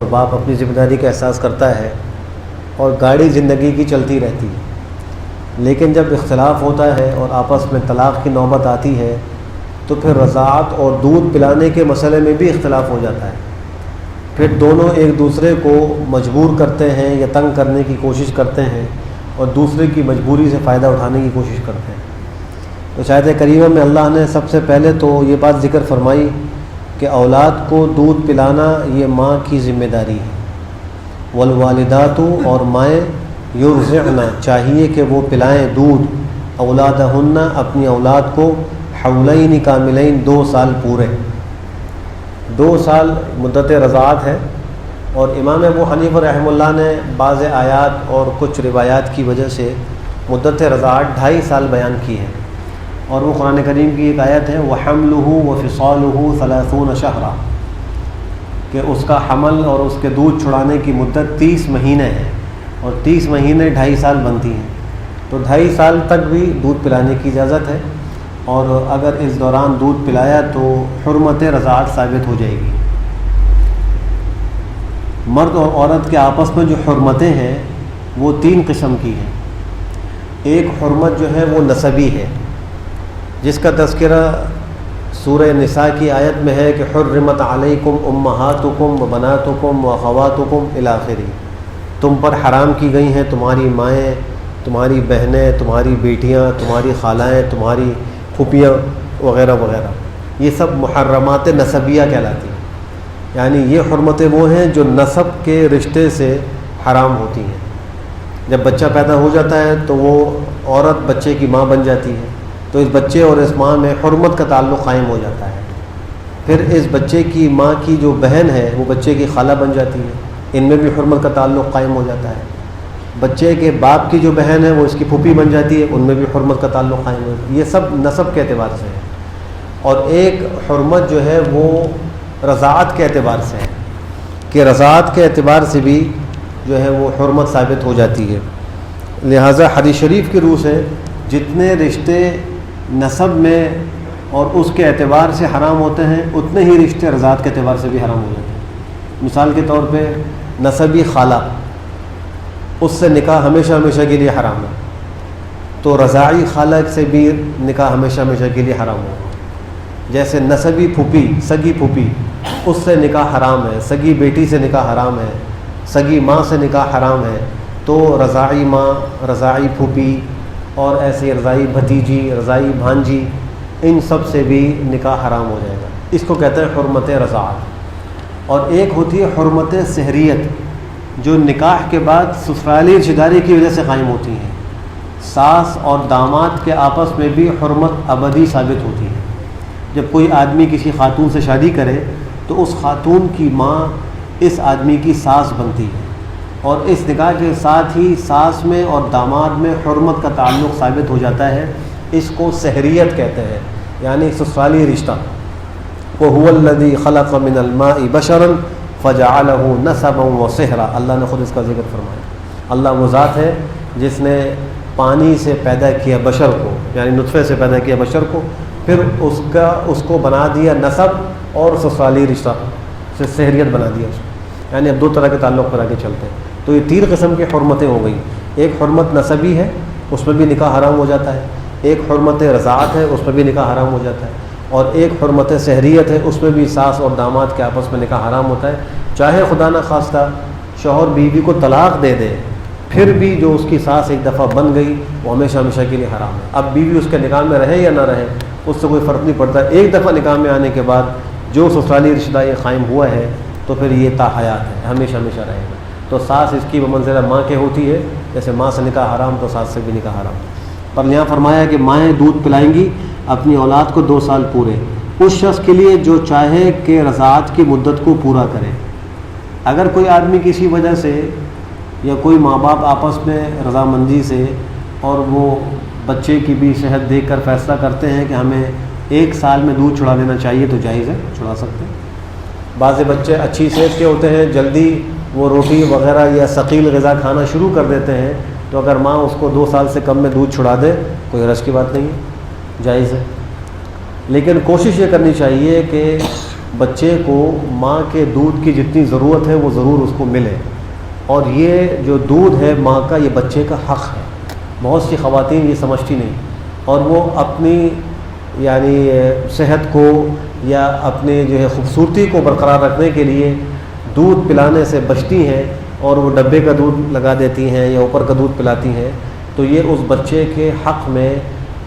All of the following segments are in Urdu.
باپ اپنی ذمہ داری کا احساس کرتا ہے اور گاڑی زندگی کی چلتی رہتی ہے، لیکن جب اختلاف ہوتا ہے اور آپس میں طلاق کی نوبت آتی ہے تو پھر رضاعت اور دودھ پلانے کے مسئلے میں بھی اختلاف ہو جاتا ہے۔ پھر دونوں ایک دوسرے کو مجبور کرتے ہیں یا تنگ کرنے کی کوشش کرتے ہیں اور دوسرے کی مجبوری سے فائدہ اٹھانے کی کوشش کرتے ہیں۔ تو شاید کریمہ میں اللہ نے سب سے پہلے تو یہ بات ذکر فرمائی کہ اولاد کو دودھ پلانا یہ ماں کی ذمہ داری ہے۔ والوالدات اور مائیں یرضعن چاہیے کہ وہ پلائیں دودھ اولادہن اپنی اولاد کو حولین کاملین 2 سال پورے۔ 2 سال مدت رضاعت ہے، اور امام ابو حنیفہ رحمہ اللہ نے بعض آیات اور کچھ روایات کی وجہ سے مدت رضاعت 2.5 سال بیان کی ہے، اور وہ قرآن کریم کی ایک آیت ہے وَحَمْلُهُ وَفِصَالُهُ 30 شهرا، کہ اس کا حمل اور اس کے دودھ چھڑانے کی مدت 30 مہینے ہے، اور 30 مہینے 2.5 سال بنتی ہیں، تو 2.5 سال تک بھی دودھ پلانے کی اجازت ہے، اور اگر اس دوران دودھ پلایا تو حرمت رضاعت ثابت ہو جائے گی۔ مرد اور عورت کے آپس میں جو حرمتیں ہیں وہ 3 قسم کی ہیں۔ ایک حرمت جو ہے وہ نسبی ہے، جس کا تذکرہ سورہ نساء کی آیت میں ہے کہ حرمت علیکم امہاتکم و بناتکم و اخواتکم الی آخری، تم پر حرام کی گئی ہیں تمہاری مائیں، تمہاری بہنیں، تمہاری بیٹیاں، تمہاری خالائیں، تمہاری پھوپھیاں وغیرہ وغیرہ۔ یہ سب محرمات نسبیہ کہلاتی ہیں، یعنی یہ حرمتیں وہ ہیں جو نسب کے رشتے سے حرام ہوتی ہیں۔ جب بچہ پیدا ہو جاتا ہے تو وہ عورت بچے کی ماں بن جاتی ہے، تو اس بچے اور اس ماں میں حرمت کا تعلق قائم ہو جاتا ہے۔ پھر اس بچے کی ماں کی جو بہن ہے وہ بچے کی خالہ بن جاتی ہے، ان میں بھی حرمت کا تعلق قائم ہو جاتا ہے۔ بچے کے باپ کی جو بہن ہے وہ اس کی پھوپھی بن جاتی ہے، ان میں بھی حرمت کا تعلق قائم ہو جاتا ہے۔ یہ سب نسب کے اعتبار سے ہے۔ اور ایک حرمت جو ہے وہ رضاعت کے اعتبار سے ہے، کہ رضاعت کے اعتبار سے بھی جو ہے وہ حرمت ثابت ہو جاتی ہے۔ لہٰذا حدیث شریف کی روح سے جتنے رشتے نسب میں اور اس کے اعتبار سے حرام ہوتے ہیں، اتنے ہی رشتے رضاعت کے اعتبار سے بھی حرام ہو جاتے ہیں۔ مثال کے طور پہ نسبی خالہ، اس سے نکاح ہمیشہ ہمیشہ کے لیے حرام ہے، تو رضاعی خالہ سے بھی نکاح ہمیشہ ہمیشہ کے لیے حرام ہوگا۔ جیسے نسبی پھوپھی، سگی پھوپھی، اس سے نکاح حرام ہے، سگی بیٹی سے نکاح حرام ہے، سگی ماں سے نکاح حرام ہے، تو رضاعی ماں، رضاعی پھوپھی اور ایسے رضاعی بھتیجی، رضاعی بھانجی، ان سب سے بھی نکاح حرام ہو جائے گا۔ اس کو کہتے ہیں حرمت رضاعت۔ اور ایک ہوتی ہے حرمت سحریت، جو نکاح کے بعد سسرالی رشتہ داری کی وجہ سے قائم ہوتی ہیں۔ ساس اور داماد کے آپس میں بھی حرمت ابدی ثابت ہوتی ہے۔ جب کوئی آدمی کسی خاتون سے شادی کرے تو اس خاتون کی ماں اس آدمی کی ساس بنتی ہے، اور اس نکاح کے ساتھ ہی ساس میں اور داماد میں حرمت کا تعلق ثابت ہو جاتا ہے۔ اس کو سحریت کہتے ہیں، یعنی سسرالی رشتہ۔ وَهُوَ الَّذِي خَلَقَ مِنَ الْمَاءِ بَشَرًا فَجَعَلَهُ نَسَبًا وَصِهْرًا، اللہ نے خود اس کا ذکر فرمایا۔ اللہ وہ ذات ہے جس نے پانی سے پیدا کیا بشر کو، یعنی نطفے سے پیدا کیا بشر کو، پھر اس کو بنا دیا نسب اور سسرالی رشتہ سے سحریت بنا دیا اس کو، یعنی اب 2 طرح کے تعلق پر آگے چلتے ہیں۔ تو یہ 3 قسم کی حرمتیں ہو گئی۔ ایک حرمت نسبی ہے، اس میں بھی نکاح حرام ہو جاتا ہے۔ ایک حرمت رضاعت ہے، اس میں بھی نکاح حرام ہو جاتا ہے۔ اور ایک حرمت سحریت ہے، اس میں بھی ساس اور داماد کے آپس میں نکاح حرام ہوتا ہے۔ چاہے خدا نہ خواستہ شوہر بیوی کو طلاق دے دے، پھر بھی جو اس کی ساس ایک دفعہ بن گئی وہ ہمیشہ ہمیشہ کے لیے حرام ہے۔ اب بیوی اس کے نکاح میں رہے یا نہ رہے اس سے کوئی فرق نہیں پڑتا، ایک دفعہ نکاح میں آنے کے بعد جو سسرالی رشتہ داری قائم ہوا ہے تو پھر یہ تا حیات ہے، ہمیشہ ہمیشہ رہے گا۔ تو ساس اس کی بمنزلہ ماں کے ہوتی ہے، جیسے ماں سے نکاح حرام تو ساس سے بھی نکاح حرام۔ پر یہاں فرمایا کہ مائیں دودھ پلائیں گی اپنی اولاد کو 2 سال پورے، اس شخص کے لیے جو چاہے کہ رضاعت کی مدت کو پورا کرے۔ اگر کوئی آدمی کسی وجہ سے یا کوئی ماں باپ آپس میں رضامندی سے اور وہ بچے کی بھی صحت دیکھ کر فیصلہ کرتے ہیں کہ ہمیں 1 سال میں دودھ چھڑا دینا چاہیے تو جائز ہے، چھڑا سکتے ہیں۔ بعض بچے اچھی صحت کے ہوتے ہیں، جلدی وہ روٹی وغیرہ یا ثقیل غذا کھانا شروع کر دیتے ہیں، تو اگر ماں اس کو 2 سال سے کم میں دودھ چھڑا دے کوئی حرج کی بات نہیں ہے، جائز ہے۔ لیکن کوشش یہ کرنی چاہیے کہ بچے کو ماں کے دودھ کی جتنی ضرورت ہے وہ ضرور اس کو ملے، اور یہ جو دودھ ہے ماں کا، یہ بچے کا حق ہے۔ بہت سی خواتین یہ سمجھتی نہیں، اور وہ اپنی یعنی صحت کو یا اپنے جو ہے خوبصورتی کو برقرار رکھنے کے لیے دودھ پلانے سے بچتی ہیں، اور وہ ڈبے کا دودھ لگا دیتی ہیں یا اوپر کا دودھ پلاتی ہیں، تو یہ اس بچے کے حق میں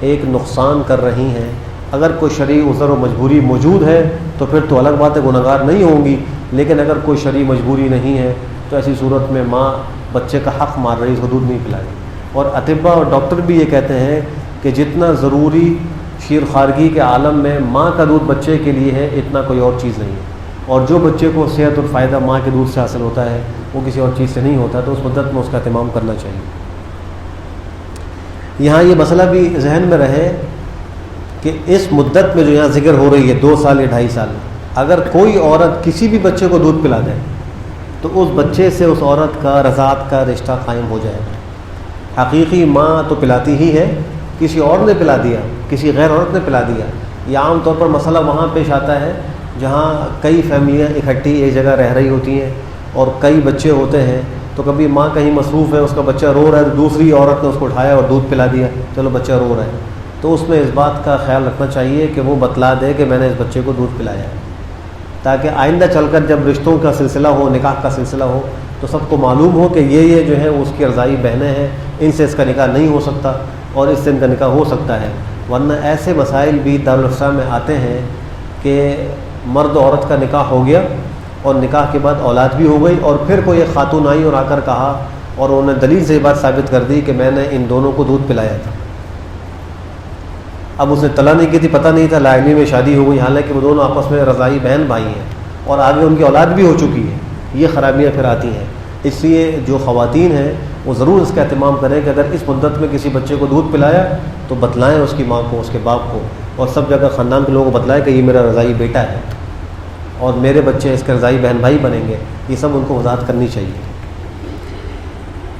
ایک نقصان کر رہی ہیں۔ اگر کوئی شرعی عذر و مجبوری موجود ہے تو پھر تو الگ بات ہے، گنہگار نہیں ہوں گی، لیکن اگر کوئی شرعی مجبوری نہیں ہے تو ایسی صورت میں ماں بچے کا حق مار رہی ہے، اس کو دودھ نہیں پلائے۔ اور اطباء اور ڈاکٹر بھی یہ کہتے ہیں کہ جتنا ضروری شیر خارگی کے عالم میں ماں کا دودھ بچے کے لیے ہے، اتنا کوئی اور چیز نہیں ہے، اور جو بچے کو صحت اور فائدہ ماں کے دودھ سے حاصل ہوتا ہے وہ کسی اور چیز سے نہیں ہوتا، تو اس مدت میں اس کا اہتمام کرنا چاہیے۔ یہاں یہ مسئلہ بھی ذہن میں رہے کہ اس مدت میں جو یہاں ذکر ہو رہی ہے 2 سال یا 2.5 سال، اگر کوئی عورت کسی بھی بچے کو دودھ پلا دے تو اس بچے سے اس عورت کا رضاعت کا رشتہ قائم ہو جائے گا۔ حقیقی ماں تو پلاتی ہی ہے، کسی اور نے پلا دیا، کسی غیر عورت نے پلا دیا، یہ عام طور پر مسئلہ وہاں پیش آتا ہے جہاں کئی فیملیاں اکٹھی ایک جگہ رہ رہی ہوتی ہیں اور کئی بچے ہوتے ہیں، تو کبھی ماں کہیں مصروف ہے، اس کا بچہ رو رہا ہے، تو دوسری عورت نے اس کو اٹھایا اور دودھ پلا دیا، چلو بچہ رو رہا ہے، تو اس میں اس بات کا خیال رکھنا چاہیے کہ وہ بتلا دے کہ میں نے اس بچے کو دودھ پلایا ہے، تاکہ آئندہ چل کر جب رشتوں کا سلسلہ ہو، نکاح کا سلسلہ ہو، تو سب کو معلوم ہو کہ یہ جو ہے اس کی رضاعی بہنیں ہیں، ان سے اس کا نکاح نہیں ہو سکتا اور اس سے ان کا نکاح ہو سکتا ہے۔ ورنہ ایسے مسائل بھی دارالافتا میں آتے ہیں کہ مرد و عورت کا نکاح ہو گیا اور نکاح کے بعد اولاد بھی ہو گئی، اور پھر کوئی ایک خاتون آئی اور آ کر کہا اور انہوں نے دلیل سے یہ بات ثابت کر دی کہ میں نے ان دونوں کو دودھ پلایا تھا۔ اب اس نے طلاق نہیں کی تھی، پتہ نہیں تھا، لاعلمی میں شادی ہو گئی، حالانکہ وہ دونوں آپس میں رضاعی بہن بھائی ہیں اور آگے ان کی اولاد بھی ہو چکی ہے۔ یہ خرابیاں پھر آتی ہیں، اس لیے جو خواتین ہیں وہ ضرور اس کا اہتمام کریں کہ اگر اس مدت میں کسی بچے کو دودھ پلایا تو بتلائیں اس کی ماں کو، اس کے باپ کو، اور سب جگہ خاندان کے لوگوں کو بتلائیں کہ یہ میرا رضاعی بیٹا ہے اور میرے بچے اس کے رضاعی بہن بھائی بنیں گے، یہ سب ان کو وضاحت کرنی چاہیے۔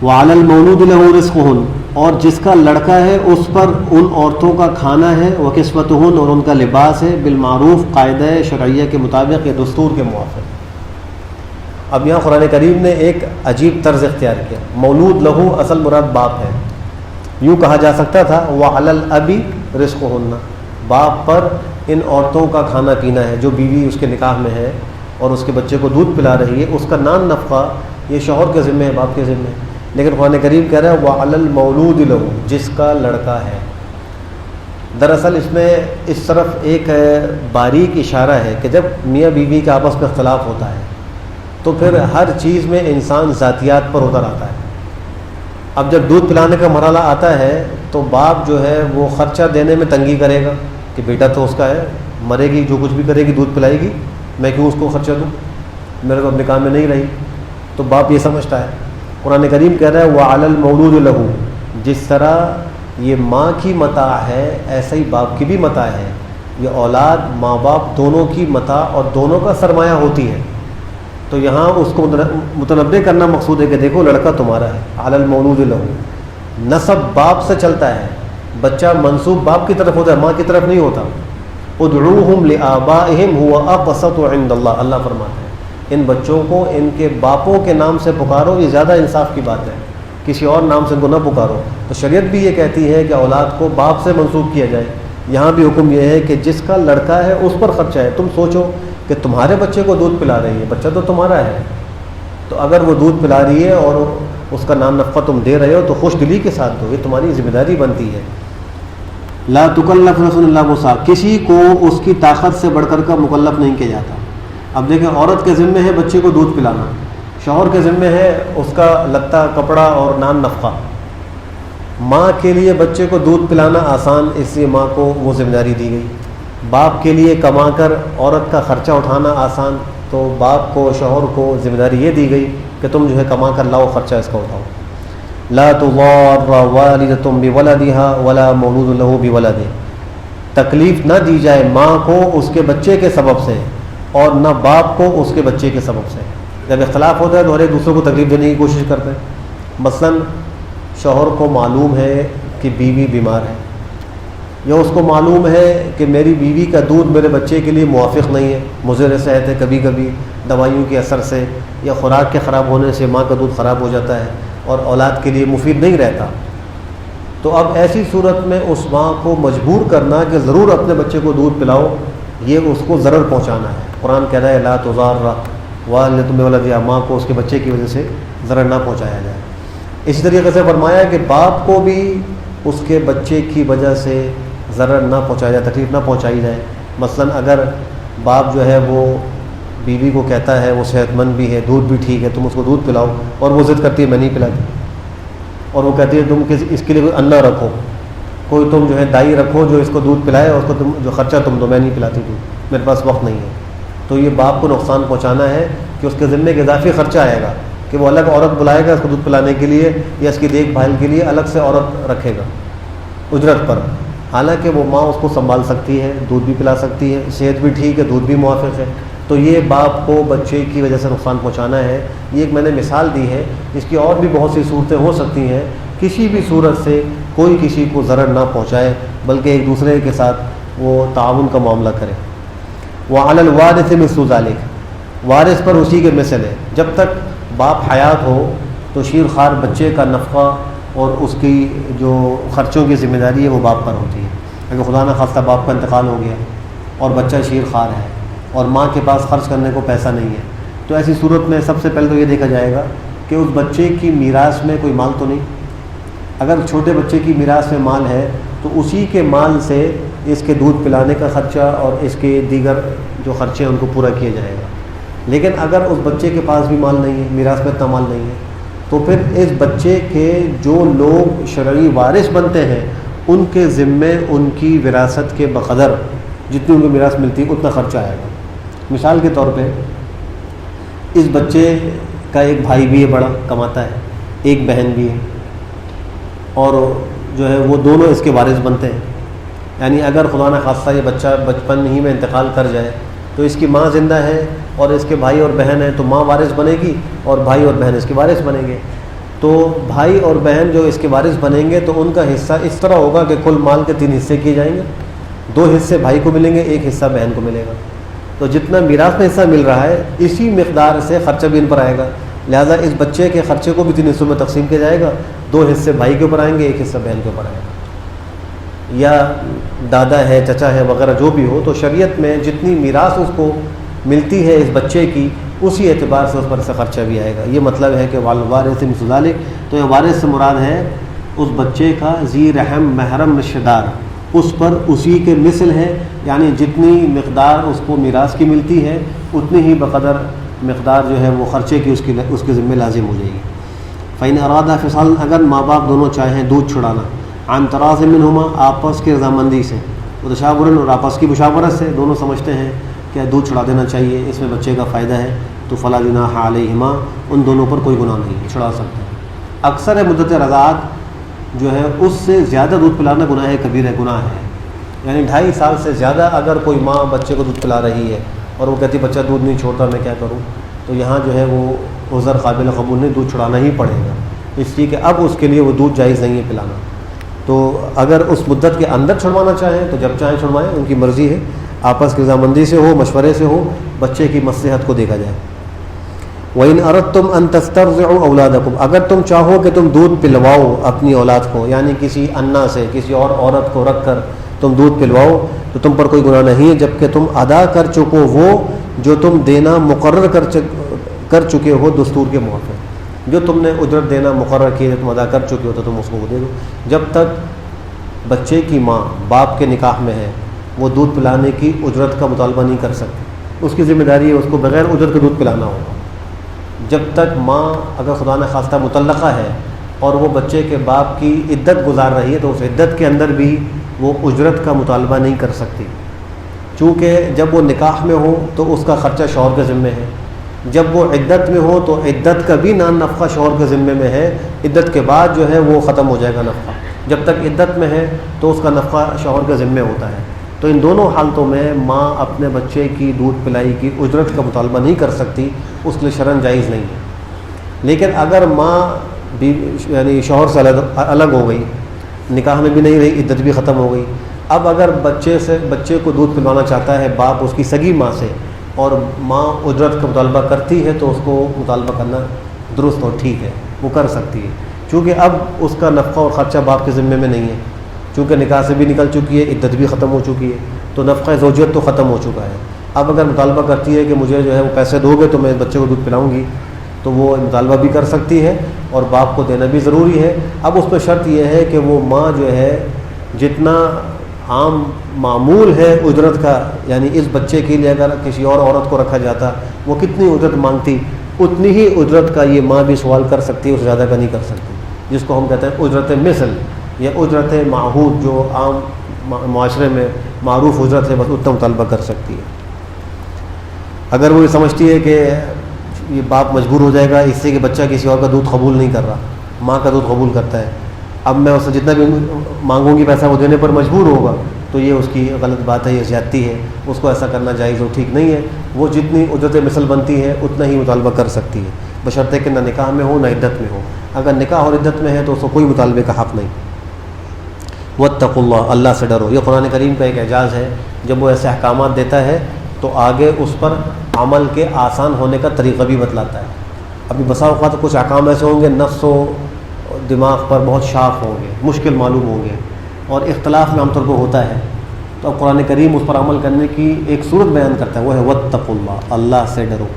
وعلی المولود لہ رزقہن، اور جس کا لڑکا ہے اس پر ان عورتوں کا کھانا ہے، وکسوتہن، اور ان کا لباس ہے، بالمعروف، قاعدہ شرعیہ کے مطابق یا دستور کے موافق۔ اب یہاں قرآن کریم نے ایک عجیب طرز اختیار کیا۔ مولود لہو اصل مراد باپ ہے، یوں کہا جا سکتا تھا وعلی الابی رزقہن، باپ پر ان عورتوں کا کھانا پینا ہے، جو بیوی اس کے نکاح میں ہے اور اس کے بچے کو دودھ پلا رہی ہے، اس کا نان نفقہ یہ شوہر کے ذمہ ہے، باپ کے ذمہ ہے۔ لیکن قرآن کریم کہہ رہا ہے وعلی المولود لہ، جس کا لڑکا ہے۔ دراصل اس میں اس طرف ایک باریک اشارہ ہے کہ جب میاں بیوی کے آپس میں اختلاف ہوتا ہے تو پھر ہر چیز میں انسان ذاتیات پر اتر آتا ہے۔ اب جب دودھ پلانے کا مرحلہ آتا ہے تو باپ جو ہے وہ خرچہ دینے میں تنگی کرے گا کہ بیٹا تو اس کا ہے، مرے گی جو کچھ بھی کرے گی دودھ پلائے گی، میں کیوں اس کو خرچہ دوں، میرے کو اپنے کام میں نہیں رہی، تو باپ یہ سمجھتا ہے۔ قرآن کریم کہہ رہا ہے وعلی المولود لہ، جس طرح یہ ماں کی متاع ہے ایسا ہی باپ کی بھی متاع ہے، یہ اولاد ماں باپ دونوں کی متاع اور دونوں کا سرمایہ ہوتی ہے۔ تو یہاں اس کو متنبع کرنا مقصود ہے کہ دیکھو لڑکا تمہارا ہے، علی المولود لہ، نسب باپ سے چلتا ہے، بچہ منسوب باپ کی طرف ہوتا ہے، ماں کی طرف نہیں ہوتا۔ ادعوہم لآبائہم هو اقسط عند اللہ، اللہ فرماتا ہے ان بچوں کو ان کے باپوں کے نام سے پکارو، یہ زیادہ انصاف کی بات ہے، کسی اور نام سے ان کو نہ پکارو۔ تو شریعت بھی یہ کہتی ہے کہ اولاد کو باپ سے منسوب کیا جائے، یہاں بھی حکم یہ ہے کہ جس کا لڑکا ہے اس پر خرچہ ہے۔ تم سوچو کہ تمہارے بچے کو دودھ پلا رہی ہے، بچہ تو تمہارا ہے، تو اگر وہ دودھ پلا رہی ہے اور اس کا نام نفقہ تم دے رہے ہو تو خوش دلی کے ساتھ دو، یہ تمہاری ذمہ داری بنتی ہے۔ لا تکلف نفس الا وسعها، کسی کو اس کی طاقت سے بڑھ کر کا مکلف نہیں کیا جاتا۔ اب دیکھیں عورت کے ذمہ ہے بچے کو دودھ پلانا، شوہر کے ذمہ ہے اس کا لتا کپڑا اور نان نفقہ۔ ماں کے لیے بچے کو دودھ پلانا آسان، اس لیے ماں کو وہ ذمہ داری دی گئی۔ باپ کے لیے کما کر عورت کا خرچہ اٹھانا آسان، تو باپ کو شوہر کو ذمہ داری یہ دی گئی کہ تم جو ہے کما کر لاؤ، خرچہ اس کا اٹھاؤ۔ لا تضار والدۃ بولدها ولا مولود له بولدہ، تکلیف نہ دی جائے ماں کو اس کے بچے کے سبب سے اور نہ باپ کو اس کے بچے کے سبب سے۔ جب اختلاف ہوتا ہے تو ہر ایک دوسرے کو تکلیف دینے کی کوشش کرتے ہیں۔ مثلا شوہر کو معلوم ہے کہ بیوی بیمار ہے یا اس کو معلوم ہے کہ میری بیوی کا دودھ میرے بچے کے لیے موافق نہیں ہے، مضر صحت ہے، کبھی کبھی دوائیوں کے اثر سے یا خوراک کے خراب ہونے سے ماں کا دودھ خراب ہو جاتا ہے اور اولاد کے لیے مفید نہیں رہتا، تو اب ایسی صورت میں اس ماں کو مجبور کرنا کہ ضرور اپنے بچے کو دودھ پلاؤ، یہ اس کو ضرر پہنچانا ہے۔ قرآن کہہ رہا ہے لا تضار والدۃ بولدیہا، ماں کو اس کے بچے کی وجہ سے ضرر نہ پہنچایا جائے۔ اسی طریقے سے فرمایا کہ باپ کو بھی اس کے بچے کی وجہ سے ضرر نہ پہنچایا جائے، تکلیف نہ پہنچائی جائے۔ مثلا اگر باپ جو ہے وہ بیوی کو کہتا ہے وہ صحت مند بھی ہے، دودھ بھی ٹھیک ہے، تم اس کو دودھ پلاؤ، اور وہ ضد کرتی ہے میں نہیں پلاتی، اور وہ کہتی ہے تم اس کے لیے کوئی انا رکھو، کوئی تم جو ہے دائی رکھو جو اس کو دودھ پلائے، اور اس کو تم جو خرچہ تم دو، میں نہیں پلاتی دودھ، میرے پاس وقت نہیں ہے، تو یہ باپ کو نقصان پہنچانا ہے کہ اس کے ذمے کے اضافی خرچہ آئے گا کہ وہ الگ عورت بلائے گا اس کو دودھ پلانے کے لیے یا اس کی دیکھ بھال کے لیے الگ سے عورت رکھے گا اجرت پر، حالانکہ وہ ماں اس کو سنبھال سکتی ہے، دودھ بھی پلا سکتی ہے، صحت بھی ٹھیک ہے، دودھ بھی موافق ہے، تو یہ باپ کو بچے کی وجہ سے نقصان پہنچانا ہے۔ یہ ایک میں نے مثال دی ہے، اس کی اور بھی بہت سی صورتیں ہو سکتی ہیں۔ کسی بھی صورت سے کوئی کسی کو ضرر نہ پہنچائے، بلکہ ایک دوسرے کے ساتھ وہ تعاون کا معاملہ کرے۔ وعلی الوارث مثل ذلک، وارث پر اسی کے مثل ہے، جب تک باپ حیات ہو تو شیر خوار بچے کا نفقہ اور اس کی جو خرچوں کی ذمہ داری ہے وہ باپ پر ہوتی ہے۔ اگر خدا نہ خواستہ باپ کا انتقال ہو گیا اور بچہ شیر خوار ہے اور ماں کے پاس خرچ کرنے کو پیسہ نہیں ہے، تو ایسی صورت میں سب سے پہلے تو یہ دیکھا جائے گا کہ اس بچے کی میراث میں کوئی مال تو نہیں۔ اگر چھوٹے بچے کی میراث میں مال ہے تو اسی کے مال سے اس کے دودھ پلانے کا خرچہ اور اس کے دیگر جو خرچے ہیں ان کو پورا کیا جائے گا۔ لیکن اگر اس بچے کے پاس بھی مال نہیں ہے، میراث میں اتنا مال نہیں ہے، تو پھر اس بچے کے جو لوگ شرعی وارث بنتے ہیں ان کے ذمے ان کی وراثت کے بقدر جتنی ان کو میراث ملتی ہے اتنا خرچہ آئے گا۔ مثال کے طور پہ اس بچے کا ایک بھائی بھی ہے بڑا کماتا ہے، ایک بہن بھی ہے، اور جو ہے وہ دونوں اس کے وارث بنتے ہیں۔ یعنی اگر خدا نہ خواستہ یہ بچہ بچپن ہی میں انتقال کر جائے تو اس کی ماں زندہ ہے اور اس کے بھائی اور بہن ہیں، تو ماں وارث بنے گی اور بھائی اور بہن اس کے وارث بنیں گے۔ تو بھائی اور بہن جو اس کے وارث بنیں گے تو ان کا حصہ اس طرح ہوگا کہ کل مال کے 3 حصے کیے جائیں گے، 2 حصے بھائی کو ملیں گے، 1 حصہ بہن کو ملے گا۔ تو جتنا میراث میں حصہ مل رہا ہے اسی مقدار سے خرچہ بھی ان پر آئے گا، لہٰذا اس بچے کے خرچے کو بھی 3 حصوں میں تقسیم کیا جائے گا، 2 حصے بھائی کے اوپر آئیں گے، 1 حصہ بہن کے اوپر آئے گا۔ یا دادا ہے، چچا ہے وغیرہ جو بھی ہو، تو شریعت میں جتنی میراث اس کو ملتی ہے اس بچے کی اسی اعتبار سے اس پر سے خرچہ بھی آئے گا۔ یہ مطلب ہے کہ والوارث مثل ذلک، تو یہ وارث سے مراد ہے اس بچے کا ذی رحم محرم رشتہ دار، اس پر اسی کے مثل ہے، یعنی جتنی مقدار اس کو میراث کی ملتی ہے اتنی ہی بقدر مقدار جو ہے وہ خرچے کی اس کے ذمہ لازم ہو جائے گی۔ فإن أرادا فصال، اگر ماں باپ دونوں چاہیں دودھ چھڑانا، عن تراض منہما، آپس کی رضامندی سے، وتشاورن، اور آپس کی مشاورت سے، دونوں سمجھتے ہیں کہ دودھ چھڑا دینا چاہیے، اس میں بچے کا فائدہ ہے، تو فلا جناح علیہما، ان دونوں پر کوئی گناہ نہیں، چھڑا سکتے ہیں۔ اکثر مدت رضاعت جو ہے اس سے زیادہ دودھ پلانا گناہ کبیرہ گناہ ہے، یعنی 2.5 سال سے زیادہ اگر کوئی ماں بچے کو دودھ پلا رہی ہے اور وہ کہتی بچہ دودھ نہیں چھوڑتا میں کیا کروں، تو یہاں جو ہے وہ عذر قابل قبول نہیں، دودھ چھڑانا ہی پڑے گا، اس لیے کہ اب اس کے لیے وہ دودھ جائز نہیں ہے پلانا۔ تو اگر اس مدت کے اندر چھڑوانا چاہیں تو جب چاہیں چھڑوائیں، ان کی مرضی ہے، آپس کی رضامندی سے ہو، مشورے سے ہو، بچے کی مصلحت کو دیکھا جائے۔ وَإِنْ أَرَدْتُمْ أَن تَسْتَرْضِعُوا أَوْلَادَكُمْ، اگر تم چاہو کہ تم دودھ پلواؤ اپنی اولاد کو، یعنی کسی انا سے، کسی اور عورت کو رکھ کر تم دودھ پلواؤ، تو تم پر کوئی گناہ نہیں ہے جبکہ تم ادا کر چکو وہ جو تم دینا مقرر کر چکے ہو دستور کے موافق، جو تم نے اجرت دینا مقرر کی ہے تم ادا کر چکے ہو تو تم اس کو وہ دے دو۔ جب تک بچے کی ماں باپ کے نکاح میں ہے وہ دودھ پلانے کی اجرت کا مطالبہ نہیں کر سکتی، اس کی ذمہ داری ہے اس کو بغیر اجرت کے دودھ پلانا ہوگا۔ جب تک ماں اگر خدا نہ خواستہ مطلقہ ہے اور وہ بچے کے باپ کی عدت گزار رہی ہے تو اس عدت کے اندر بھی وہ اجرت کا مطالبہ نہیں کر سکتی، چونکہ جب وہ نکاح میں ہو تو اس کا خرچہ شوہر کے ذمے ہے، جب وہ عدت میں ہو تو عدت کا بھی نفقہ شوہر کے ذمے میں ہے، عدت کے بعد جو ہے وہ ختم ہو جائے گا نفقہ، جب تک عدت میں ہے تو اس کا نفقہ شوہر کے ذمے ہوتا ہے۔ تو ان دونوں حالتوں میں ماں اپنے بچے کی دودھ پلائی کی اجرت کا مطالبہ نہیں کر سکتی، اس کے لیے شرعاً جائز نہیں ہے۔ لیکن اگر ماں یعنی شوہر سے الگ ہو گئی، نکاح میں بھی نہیں رہی، عدت بھی ختم ہو گئی، اب اگر بچے کو دودھ پلوانا چاہتا ہے باپ اس کی سگی ماں سے، اور ماں اجرت کا مطالبہ کرتی ہے، تو اس کو مطالبہ کرنا درست اور ٹھیک ہے، وہ کر سکتی ہے، چونکہ اب اس کا نفقہ اور خرچہ باپ کے ذمے میں نہیں ہے، چونکہ نکاح سے بھی نکل چکی ہے، عدت بھی ختم ہو چکی ہے، تو نفقہ زوجیت تو ختم ہو چکا ہے۔ اب اگر مطالبہ کرتی ہے کہ مجھے جو ہے وہ پیسے دو گے تو میں بچے کو دودھ پلاؤں گی، تو وہ مطالبہ بھی کر سکتی ہے، اور باپ کو دینا بھی ضروری ہے۔ اب اس میں شرط یہ ہے کہ وہ ماں جو ہے جتنا عام معمول ہے اجرت کا، یعنی اس بچے کے لیے اگر کسی اور عورت کو رکھا جاتا وہ کتنی اجرت مانگتی، اتنی ہی اجرت کا یہ ماں بھی سوال کر سکتی ہے، اس سے زیادہ کا نہیں کر سکتی، جس کو ہم کہتے ہیں اجرت مثل یا اجرت معہود، جو عام معاشرے میں معروف اجرت ہے، بس اتنا مطالبہ کر سکتی ہے۔ اگر وہ یہ سمجھتی ہے کہ یہ باپ مجبور ہو جائے گا اس سے کہ بچہ کسی اور کا دودھ قبول نہیں کر رہا، ماں کا دودھ قبول کرتا ہے، اب میں اس سے جتنا بھی مانگوں گی پیسہ وہ دینے پر مجبور ہوگا، تو یہ اس کی غلط بات ہے، یہ زیادتی ہے، اس کو ایسا کرنا جائز اور ٹھیک نہیں ہے۔ وہ جتنی اجرت مثل بنتی ہے اتنا ہی مطالبہ کر سکتی ہے، بشرطے کہ نہ نکاح میں ہو نہ عدت میں ہو۔ اگر نکاح اور عدت میں ہے تو اس کو کوئی مطالبے کا حق نہیں۔ واتقوا اللہ، اللہ سے ڈرو، یہ قرآن کریم کا ایک اعجاز ہے، جب وہ ایسے احکامات دیتا ہے تو آگے اس پر عمل کے آسان ہونے کا طریقہ بھی بتلاتا ہے۔ ابھی بسا اوقات کچھ احکام ایسے ہوں گے نفس و دماغ پر بہت شاق ہوں گے، مشکل معلوم ہوں گے، اور اختلاف میں عام طور پر ہوتا ہے، تو اب قرآن کریم اس پر عمل کرنے کی ایک صورت بیان کرتا ہے، وہ ہے واتقوا اللہ، اللہ سے ڈرو۔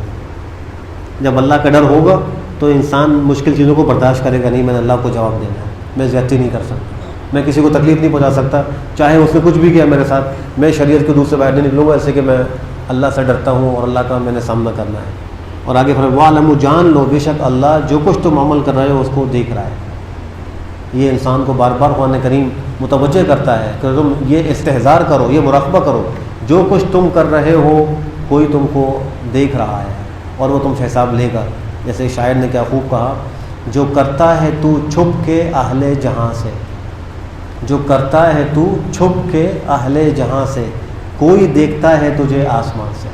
جب اللہ کا ڈر ہوگا تو انسان مشکل چیزوں کو برداشت کرے گا، نہیں میں نے اللہ کو جواب دینا ہے، میں زیادتی نہیں کر سکتا، میں کسی کو تکلیف نہیں پہنچا سکتا، چاہے اس نے کچھ بھی کیا میرے ساتھ، میں شریعت کے دور سے باہر نہیں نکلوں گا، ایسے کہ میں اللہ سے ڈرتا ہوں اور اللہ کا میں نے سامنا کرنا ہے۔ اور آگے پھر وَاعْلَمُوا، جان لو بے شک اللہ جو کچھ تم عمل کر رہے ہو اس کو دیکھ رہا ہے۔ یہ انسان کو بار بار قرآن کریم متوجہ کرتا ہے کہ تم یہ استحضار کرو، یہ مراقبہ کرو، جو کچھ تم کر رہے ہو کوئی تم کو دیکھ رہا ہے اور وہ تم سے حساب لے گا۔ جیسے شاعر نے کیا خوب کہا، جو کرتا ہے تو چھپ کے اہل جہاں سے، جو کرتا ہے تو چھپ کے اہل جہاں سے، کوئی دیکھتا ہے تجھے آسمان سے۔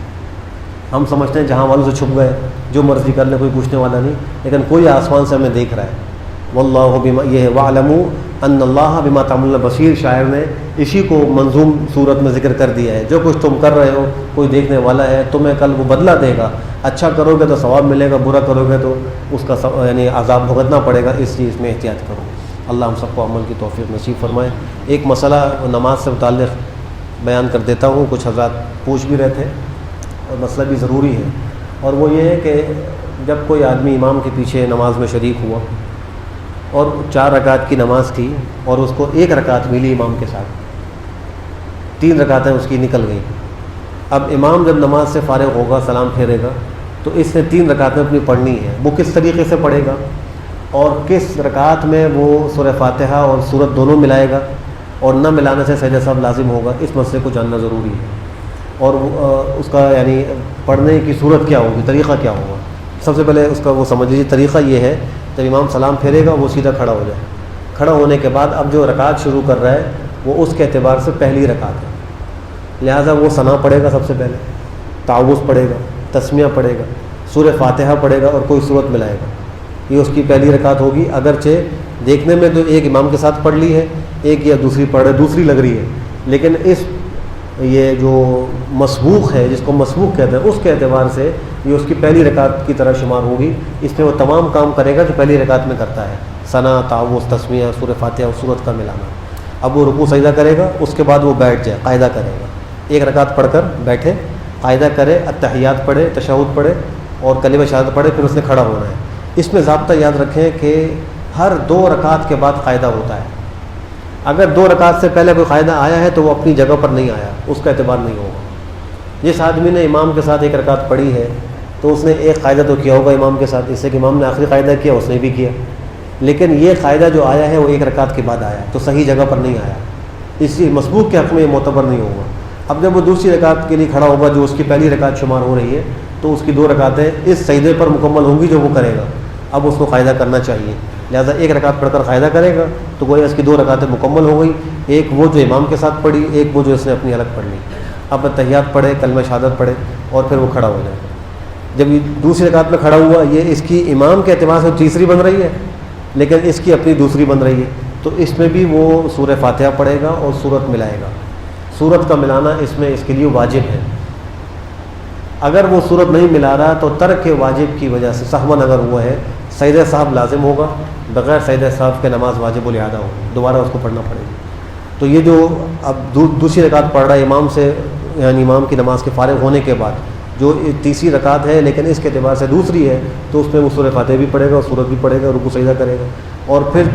ہم سمجھتے ہیں جہاں والوں سے چھپ گئے، جو مرضی کر لے، کوئی پوچھنے والا نہیں، لیکن کوئی آسمان سے ہمیں دیکھ رہا ہے۔ واللہ بما، یہ ہے وَاعْلَمُوا أَنَّ اللَّهَ بِمَا تَعْمَلُونَ بَصِيرٌ، شاعر نے اسی کو منظوم صورت میں ذکر کر دیا ہے، جو کچھ تم کر رہے ہو کوئی دیکھنے والا ہے، تمہیں کل وہ بدلہ دے گا، اچھا کرو گے تو ثواب ملے گا، برا کرو گے تو اس کا یعنی عذاب بھگتنا پڑے گا، اس چیز میں احتیاط کرو۔ اللہ ہم سب کو عمل کی توفیق نصیب فرمائے۔ ایک مسئلہ نماز سے متعلق بیان کر دیتا ہوں، کچھ حضرات پوچھ بھی رہے تھے اور مسئلہ بھی ضروری ہے، اور وہ یہ ہے کہ جب کوئی آدمی امام کے پیچھے نماز میں شریک ہوا اور 4 رکعت کی نماز کی اور اس کو 1 رکعت ملی امام کے ساتھ، 3 رکعتیں اس کی نکل گئیں، اب امام جب نماز سے فارغ ہوگا سلام پھیرے گا تو اس نے 3 رکعتیں اپنی پڑھنی ہے، وہ کس طریقے سے پڑھے گا اور کس رکعت میں وہ سورہ فاتحہ اور سورت دونوں ملائے گا اور نہ ملانے سے سجدہ سہو لازم ہوگا، اس مسئلے کو جاننا ضروری ہے۔ اور اس کا یعنی پڑھنے کی صورت کیا ہوگی، طریقہ کیا ہوگا۔ سب سے پہلے اس کا وہ سمجھ لیجیے، طریقہ یہ ہے جب امام سلام پھیرے گا وہ سیدھا کھڑا ہو جائے، کھڑا ہونے کے بعد اب جو رکعت شروع کر رہا ہے وہ اس کے اعتبار سے پہلی رکعت ہے، لہٰذا وہ ثنا پڑھے گا، سب سے پہلے تعوذ پڑھے گا، تسمیہ پڑھے گا، سورہ فاتحہ پڑھے گا اور کوئی صورت ملائے گا، یہ اس کی پہلی رکعت ہوگی۔ اگرچہ دیکھنے میں تو ایک امام کے ساتھ پڑھ لی ہے، ایک یا دوسری پڑھ رہے، دوسری لگ رہی ہے، لیکن یہ جو مسبوق ہے، جس کو مسبوق کہتے ہیں، اس کے اعتبار سے یہ اس کی پہلی رکعت کی طرح شمار ہوگی، اس میں وہ تمام کام کرے گا جو پہلی رکعت میں کرتا ہے، ثنا، تعوذ، تسمیہ، سورہ فاتحہ اور سورت کا ملانا۔ اب وہ رکوع سجدہ کرے گا، اس کے بعد وہ بیٹھ جائے، قاعدہ کرے گا، 1 رکعت پڑھ کر بیٹھے، قاعدہ کرے، التحیات پڑھے، تشہد پڑھے اور کلمہ شہادت پڑھے، پھر اس نے کھڑا ہونا ہے۔ اس میں ضابطہ یاد رکھیں کہ ہر 2 رکعت کے بعد قاعدہ ہوتا ہے، اگر 2 رکعت سے پہلے کوئی قاعدہ آیا ہے تو وہ اپنی جگہ پر نہیں آیا، اس کا اعتبار نہیں ہوگا۔ جس آدمی نے امام کے ساتھ 1 رکعت پڑھی ہے تو اس نے ایک قاعدہ تو کیا ہوگا امام کے ساتھ، اس سے کہ امام نے آخری قاعدہ کیا اس نے بھی کیا، لیکن یہ قاعدہ جو آیا ہے وہ 1 رکعت کے بعد آیا تو صحیح جگہ پر نہیں آیا، اس لیے مسبوق کے حق میں یہ معتبر نہیں ہوگا۔ اب جب وہ دوسری رکعت کے لیے کھڑا ہوگا جو اس کی پہلی رکعت شمار ہو رہی ہے تو اس کی 2 رکعتیں اس سجدے پر مکمل ہوں گی جو وہ کرے گا، اب اس کو قاعدہ کرنا چاہیے، لہٰذا 1 رکعت پڑھ کر قاعدہ کرے گا تو گویا اس کی 2 رکعتیں مکمل ہو گئی، ایک وہ جو امام کے ساتھ پڑھی، ایک وہ جو اس نے اپنی الگ پڑھ لی۔ اب تحیات پڑھے، کلمہ شہادت پڑھے اور پھر وہ کھڑا ہو جائے۔ جب یہ دوسری رکعت میں کھڑا ہوا، یہ اس کی امام کے اعتبار سے تیسری بن رہی ہے لیکن اس کی اپنی دوسری بن رہی ہے، تو اس میں بھی وہ سورہ فاتحہ پڑھے گا اور سورت ملائے گا، صورت کا ملانا اس میں اس کے لیے واجب ہے. اگر وہ صورت نہیں ملا رہا تو ترک واجب کی وجہ سے سہون اگر ہوا ہے سجدہ صاحب لازم ہوگا, بغیر سجدہ صاحب کے نماز واجب الاعادہ ہوگی, دوبارہ اس کو پڑھنا پڑے گا. تو یہ جو اب دوسری رکعت پڑھ رہا ہے امام سے, یعنی امام کی نماز کے فارغ ہونے کے بعد, جو تیسری رکعت ہے لیکن اس کے اعتبار سے دوسری ہے, تو اس میں وہ سورہ فاتحہ بھی پڑھے گا اور سورت بھی پڑھے گا, رکوع سجدہ کرے گا, اور پھر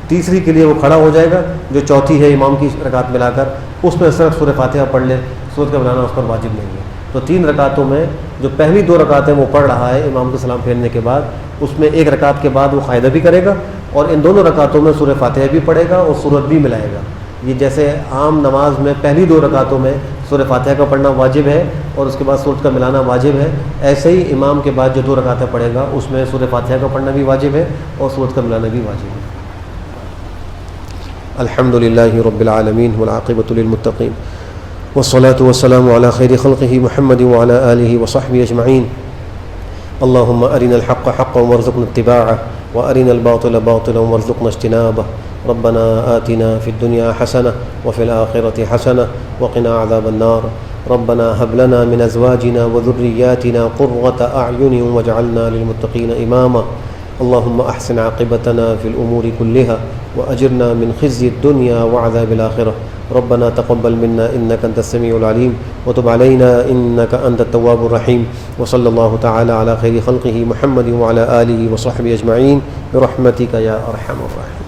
تیسری کے لیے وہ کھڑا ہو جائے گا جو چوتھی ہے امام کی رکعت ملا کر, اس میں صرف سورہ فاتحہ پڑھ لے, سورت کا ملانا اس پر واجب نہیں ہے. تو 3 رکعتوں میں جو پہلی 2 رکعتیں وہ پڑھ رہا ہے امام کے سلام پھیرنے کے بعد, اس میں 1 رکعت کے بعد وہ قاعدہ بھی کرے گا اور ان دونوں رکعتوں میں سورہ فاتحہ بھی پڑھے گا اور سورت بھی ملائے گا. یہ جیسے عام نماز میں پہلی 2 رکعتوں میں سورہ فاتحہ کا پڑھنا واجب ہے اور اس کے بعد سورت کا ملانا واجب ہے, ایسے ہی امام کے بعد جو 2 رکعتیں پڑھے گا اس میں سورہ فاتحہ کا پڑھنا بھی واجب ہے اور سورت کا ملانا بھی واجب ہے. الحمد للہ رب العالمین والعاقبۃ للمتقین والصلاة والسلام على خير خلقه محمد وعلى آله وصحبه أجمعين. اللهم أرنا الحق حقا وارزقنا اتباعه وأرنا الباطل باطلا وارزقنا اجتنابه. ربنا آتنا في الدنيا حسنة وفي الآخرة حسنة وقنا عذاب النار. ربنا هب لنا من أزواجنا وذرياتنا قرة أعين واجعلنا للمتقين إماما. اللهم أحسن عاقبتنا في الأمور كلها وأجرنا من خزي الدنيا وعذاب الآخرة. ربنا تقبل منا إنك أنت السميع العليم وتب علينا إنك أنت التواب الرحيم. وصلى الله تعالى على خير خلقه محمد وعلى آله وصحبه أجمعين برحمتك يا أرحم الراحمين.